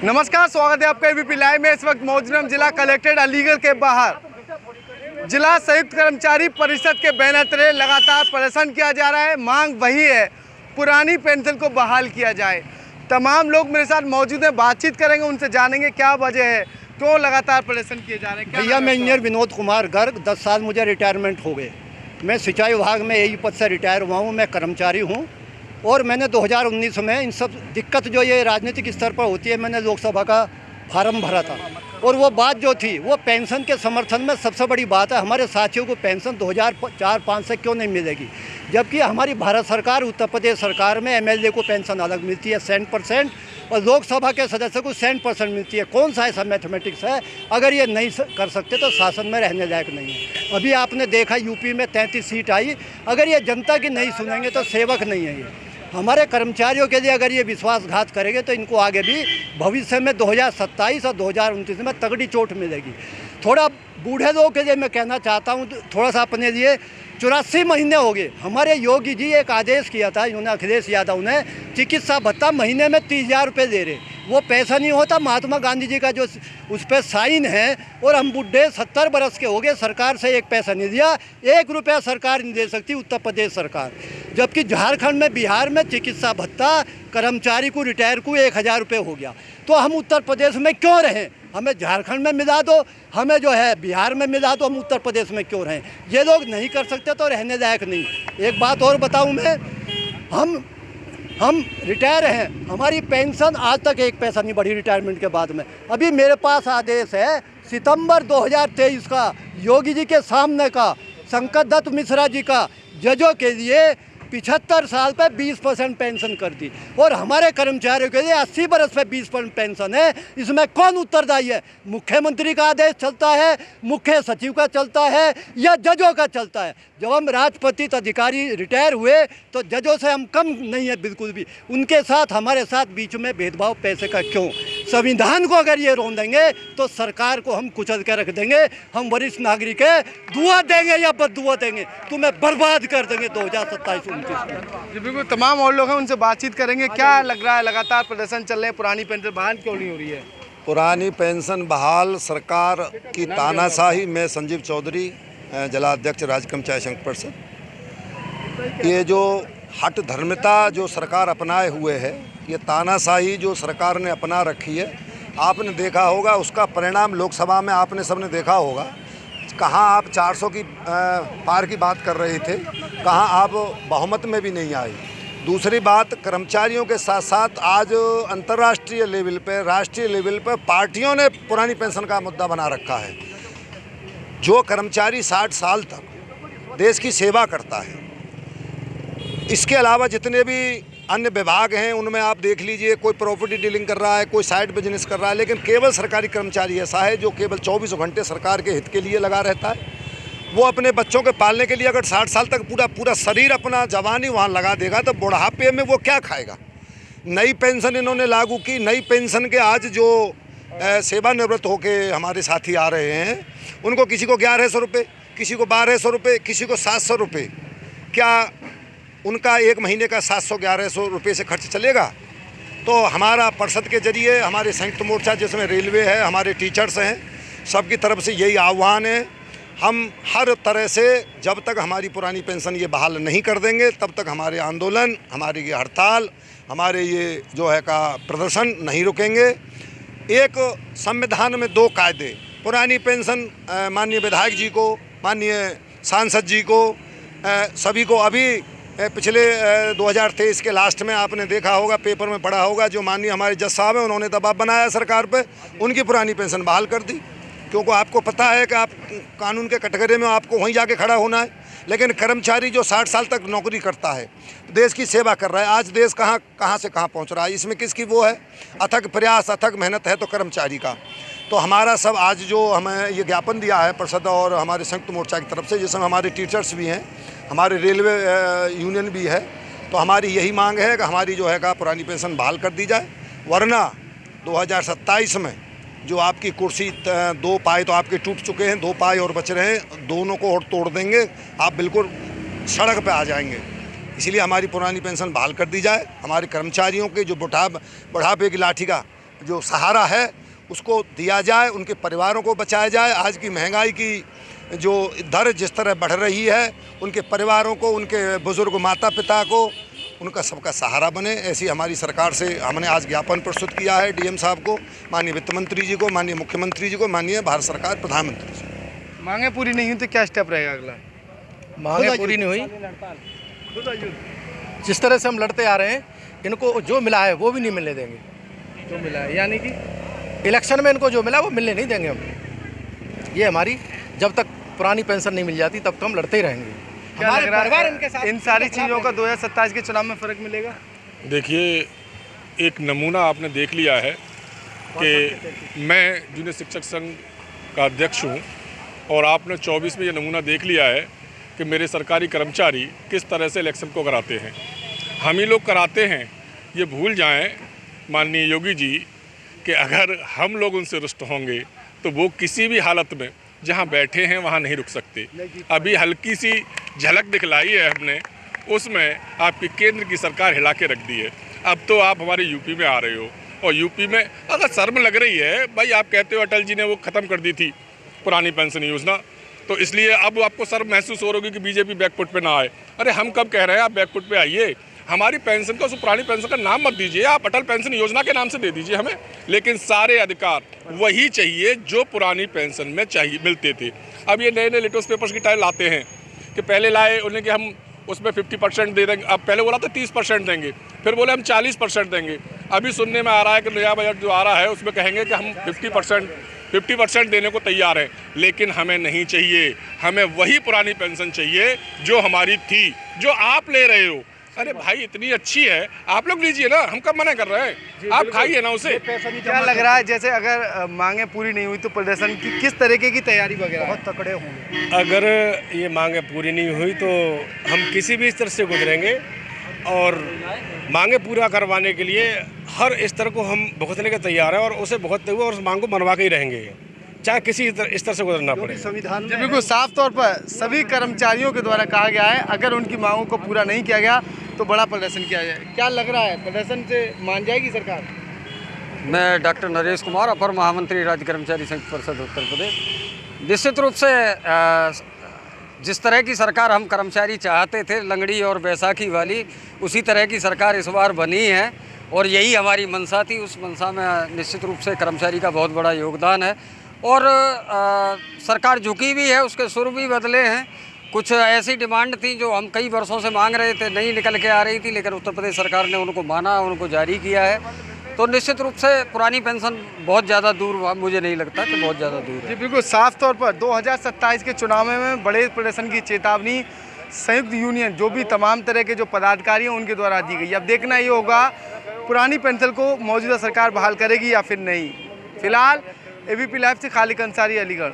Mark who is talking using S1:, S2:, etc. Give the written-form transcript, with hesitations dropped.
S1: नमस्कार, स्वागत है आपका एबीपी लाइव में। इस वक्त मौजूद हम जिला कलेक्ट्रेट अलीगढ़ के बाहर। जिला संयुक्त कर्मचारी परिषद के बैनर तले लगातार प्रदर्शन किया जा रहा है। मांग वही है, पुरानी पेंशन को बहाल किया जाए। तमाम लोग मेरे साथ मौजूद हैं, बातचीत करेंगे, उनसे जानेंगे क्या वजह है, क्यों लगातार प्रदर्शन किए जा रहे हैं।
S2: भैया, मैं इंजीनियर विनोद कुमार गर्ग, 10 साल मुझे रिटायरमेंट हो गए। मैं सिंचाई विभाग में यही पद से रिटायर हुआ हूँ। मैं कर्मचारी हूँ और मैंने 2019 में इन सब दिक्कत जो ये राजनीतिक स्तर पर होती है, मैंने लोकसभा का फार्म भरा था। और वो बात जो थी वो पेंशन के समर्थन में सबसे बड़ी बात है, हमारे साथियों को पेंशन 2004-05 से क्यों नहीं मिलेगी, जबकि हमारी भारत सरकार, उत्तर प्रदेश सरकार में एमएलए को पेंशन अलग मिलती है 100% और लोकसभा के सदस्य को 100% मिलती है। कौन सा ऐसा मैथमेटिक्स है? अगर ये नहीं कर सकते तो शासन में रहने लायक नहीं है। अभी आपने देखा यूपी में 33 सीट आई। अगर ये जनता की नहीं सुनेंगे तो सेवक नहीं है ये। हमारे कर्मचारियों के लिए अगर ये विश्वासघात करेंगे तो इनको आगे भी भविष्य में 2027 और 2029 में तगड़ी चोट मिलेगी। थोड़ा बूढ़े लोगों के लिए मैं कहना चाहता हूँ, थोड़ा सा अपने लिए 84 महीने हो गए। हमारे योगी जी एक आदेश किया था, इन्होंने अखिलेश यादव ने, चिकित्सा भत्ता महीने में 30,000 रुपये दे रहे। वो पैसा नहीं होता, महात्मा गांधी जी का जो उस पर साइन है। और हम बुढ़े 70 बरस के हो गए, सरकार से एक पैसा नहीं दिया, 1 रुपया सरकार नहीं दे सकती, उत्तर प्रदेश सरकार। जबकि झारखंड में, बिहार में चिकित्सा भत्ता कर्मचारी को, रिटायर को 1,000 रुपये हो गया। तो हम उत्तर प्रदेश में क्यों रहें? हमें झारखंड में मिला दो, हमें जो है बिहार में मिला दो, हम उत्तर प्रदेश में क्यों रहें? ये लोग नहीं कर सकते तो रहने लायक नहीं। एक बात और बताऊं मैं, हम रिटायर हैं, हमारी पेंशन आज तक 1 पैसा नहीं बढ़ी रिटायरमेंट के बाद में। अभी मेरे पास आदेश है सितंबर 2023 का, योगी जी के सामने का, शंकर दत्त मिश्रा जी का, जजों के लिए 75 साल पे 20% पेंशन कर दी और हमारे कर्मचारियों के लिए 80 बरस पे 20% पेंशन है। इसमें कौन उत्तरदायी है? मुख्यमंत्री का आदेश चलता है, मुख्य सचिव का चलता है या जजों का चलता है? जब हम राजपत्रित अधिकारी रिटायर हुए तो जजों से हम कम नहीं है बिल्कुल भी। उनके साथ, हमारे साथ बीच में भेदभाव पैसे का क्यों? संविधान को अगर ये रोक देंगे तो सरकार को हम कुचल के रख देंगे। हम वरिष्ठ नागरिक है, दुआ देंगे या बददुआ देंगे, तुम्हें बर्बाद कर देंगे 2027-29 में।
S1: जी बिल्कुल, तमाम और लोग हैं, उनसे बातचीत करेंगे। क्या लग रहा है, लगातार प्रदर्शन चल रहे हैं, पुरानी पेंशन बहाल क्यों नहीं हो रही है?
S3: पुरानी पेंशन बहाल सरकार की तानाशाही। मैं संजीव चौधरी, जिला अध्यक्ष राज्य कर्मचारी संघ परिषद। ये जो हठ धर्मिता जो सरकार अपनाए हुए है, ये तानाशाही जो सरकार ने अपना रखी है, आपने देखा होगा उसका परिणाम लोकसभा में आपने सबने देखा होगा। कहाँ आप 400 की पार की बात कर रहे थे, कहाँ आप बहुमत में भी नहीं आई। दूसरी बात, कर्मचारियों के साथ साथ आज अंतर्राष्ट्रीय लेवल पे, राष्ट्रीय लेवल पे पार्टियों ने पुरानी पेंशन का मुद्दा बना रखा है। जो कर्मचारी 60 साल तक देश की सेवा करता है, इसके अलावा जितने भी अन्य विभाग हैं उनमें आप देख लीजिए, कोई प्रॉपर्टी डीलिंग कर रहा है, कोई साइड बिजनेस कर रहा है, लेकिन केवल सरकारी कर्मचारी ऐसा है जो केवल 24 घंटे सरकार के हित के लिए लगा रहता है। वो अपने बच्चों के पालने के लिए अगर 60 साल तक पूरा शरीर, अपना जवानी वहाँ लगा देगा तो बुढ़ापे में वो क्या खाएगा? नई पेंशन इन्होंने लागू की। नई पेंशन के आज जो सेवानिवृत्त होके हमारे साथी आ रहे हैं, उनको किसी को 1100 रुपये, किसी को 1200 रुपये, किसी को 700 रुपये। क्या उनका एक महीने का 700-1100 रुपये से खर्च चलेगा? तो हमारा परिषद के जरिए, हमारे संयुक्त मोर्चा जिसमें रेलवे है, हमारे टीचर्स हैं, सबकी तरफ से यही आह्वान है, हम हर तरह से जब तक हमारी पुरानी पेंशन ये बहाल नहीं कर देंगे तब तक हमारे आंदोलन, हमारी ये हड़ताल, हमारे ये जो है का प्रदर्शन नहीं रुकेंगे। एक संविधान में 2 कायदे, पुरानी पेंशन माननीय विधायक जी को, माननीय सांसद जी को, सभी को अभी पिछले 2023 के लास्ट में आपने देखा होगा, पेपर में पढ़ा होगा, जो माननीय हमारे जज साहब हैं उन्होंने दबाव बनाया सरकार पे, उनकी पुरानी पेंशन बहाल कर दी। क्योंकि आपको पता है कि आप कानून के कटघरे में आपको वहीं जाके खड़ा होना है। लेकिन कर्मचारी जो 60 साल तक नौकरी करता है, देश की सेवा कर रहा है, आज देश कहाँ से कहाँ पहुंच रहा है, इसमें किसकी वो है? अथक प्रयास, अथक मेहनत है तो कर्मचारी का। तो हमारा सब आज जो हमें ये ज्ञापन दिया है परिषद और हमारे संयुक्त मोर्चा की तरफ से, जिसमें हमारे टीचर्स भी हैं, हमारे रेलवे यूनियन भी है, तो हमारी यही मांग है कि हमारी जो है का पुरानी पेंशन बहाल कर दी जाए। वरना 2027 में जो आपकी कुर्सी 2 पाए तो आपके टूट चुके हैं, 2 पाए और बच रहे हैं, दोनों को और तोड़ देंगे, आप बिल्कुल सड़क पे आ जाएंगे। इसलिए हमारी पुरानी पेंशन बहाल कर दी जाए। हमारे कर्मचारियों के जो बुढ़ापे की लाठी का जो सहारा है उसको दिया जाए, उनके परिवारों को बचाया जाए। आज की महंगाई की जो दर जिस तरह बढ़ रही है, उनके परिवारों को, उनके बुजुर्ग माता पिता को, उनका सबका सहारा बने, ऐसी हमारी सरकार से हमने आज ज्ञापन प्रस्तुत किया है डीएम साहब को, माननीय वित्त मंत्री जी को, माननीय मुख्यमंत्री जी को, माननीय भारत सरकार प्रधानमंत्री जी को।
S1: मांगे पूरी नहीं हुई तो क्या स्टेप रहेगा अगला?
S4: मांगे पूरी नहीं हुई, जिस तरह से हम लड़ते आ रहे हैं, इनको जो मिला है वो भी नहीं मिलने देंगे।
S1: जो मिला है यानी कि
S4: इलेक्शन में इनको जो मिला वो मिलने नहीं देंगे हम। ये हमारी जब तक पुरानी पेंशन नहीं मिल जाती तब तो हम लड़ते ही रहेंगे।
S1: क्या लग रहा है इन सारी चीज़ों का 2027 के चुनाव में फ़र्क मिलेगा?
S5: देखिए, एक नमूना आपने देख लिया है कि मैं जूनियर शिक्षक संघ का अध्यक्ष हूँ और आपने 24 में ये नमूना देख लिया है कि मेरे सरकारी कर्मचारी किस तरह से इलेक्शन को कराते हैं। हम ही लोग कराते हैं। ये भूल जाएं माननीय योगी जी कि अगर हम लोग उनसे रुष्ट होंगे तो वो किसी भी हालत में जहाँ बैठे हैं वहाँ नहीं रुक सकते। अभी हल्की सी झलक दिखलाई है हमने, उसमें आपकी केंद्र की सरकार हिला के रख दी है। अब तो आप हमारे यूपी में आ रहे हो और यूपी में अगर शर्म लग रही है भाई, आप कहते हो अटल जी ने वो ख़त्म कर दी थी पुरानी पेंशन योजना, तो इसलिए अब आपको शर्म महसूस हो रही कि बीजेपी बैकफुट पे ना आए। अरे हम कब कह रहे हैं आप बैकफुट पे आइए, हमारी पेंशन का, उस पुरानी पेंशन का नाम मत दीजिए, आप अटल पेंशन योजना के नाम से दे दीजिए हमें, लेकिन सारे अधिकार वही चाहिए जो पुरानी पेंशन में चाहिए मिलते थे। अब ये नए नए लेटेस्ट पेपर्स की टाइम लाते हैं कि पहले लाए उन्हें कि हम उसमें 50% दे देंगे, अब पहले बोला था 30% देंगे, फिर बोले हम 40% देंगे। अभी सुनने में आ रहा है कि नया बजट जो आ रहा है उसमें कहेंगे कि हम 50% देने को तैयार हैं, लेकिन हमें नहीं चाहिए। हमें वही पुरानी पेंशन चाहिए जो हमारी थी, जो आप ले रहे हो। अरे भाई, इतनी अच्छी है, आप लोग लीजिए ना, हम कब मना कर रहे हैं, आप खाइए ना उसे।
S1: क्या लग रहा है जैसे अगर मांगे पूरी नहीं हुई तो प्रदर्शन की किस तरीके की तैयारी वगैरह?
S2: बहुत तकड़े होंगे।
S6: अगर ये मांगे पूरी नहीं हुई तो हम किसी भी स्तर से गुजरेंगे और मांगे पूरा करवाने के लिए हर स्तर को हम भुगतने के तैयार हैं और उसे भुगतते हुए और उस मांग को मनवा के ही रहेंगे, चाहे किसी स्तर से गुजरना पड़े।
S2: संविधान
S1: जी बिल्कुल, साफ तौर पर सभी कर्मचारियों के द्वारा कहा गया है अगर उनकी मांगों को पूरा नहीं किया गया तो बड़ा प्रदर्शन किया जाए। क्या लग रहा है, प्रदर्शन से मान जाएगी सरकार?
S7: मैं डॉक्टर नरेश कुमार, अपर महामंत्री राज्य कर्मचारी संघ परिषद उत्तर प्रदेश। निश्चित रूप से जिस तरह की सरकार हम कर्मचारी चाहते थे, लंगड़ी और बैसाखी वाली, उसी तरह की सरकार इस बार बनी है और यही हमारी मंशा थी। उस मंशा में निश्चित रूप से कर्मचारी का बहुत बड़ा योगदान है और सरकार झुकी भी है, उसके सुर भी बदले हैं। कुछ ऐसी डिमांड थी जो हम कई वर्षों से मांग रहे थे, नहीं निकल के आ रही थी, लेकिन उत्तर प्रदेश सरकार ने उनको माना, उनको जारी किया है। तो निश्चित रूप से पुरानी पेंशन बहुत ज़्यादा दूर, मुझे नहीं लगता कि बहुत ज़्यादा दूर है।
S1: जी बिल्कुल, साफ तौर पर 2027 के चुनाव में बड़े प्रदर्शन की चेतावनी संयुक्त यूनियन जो भी तमाम तरह के जो पदाधिकारी हैं उनके द्वारा दी गई। अब देखना ये होगा पुरानी पेंशन को मौजूदा सरकार बहाल करेगी या फिर नहीं। फिलहाल ABP लाइव से खालिद अंसारी, अलीगढ़।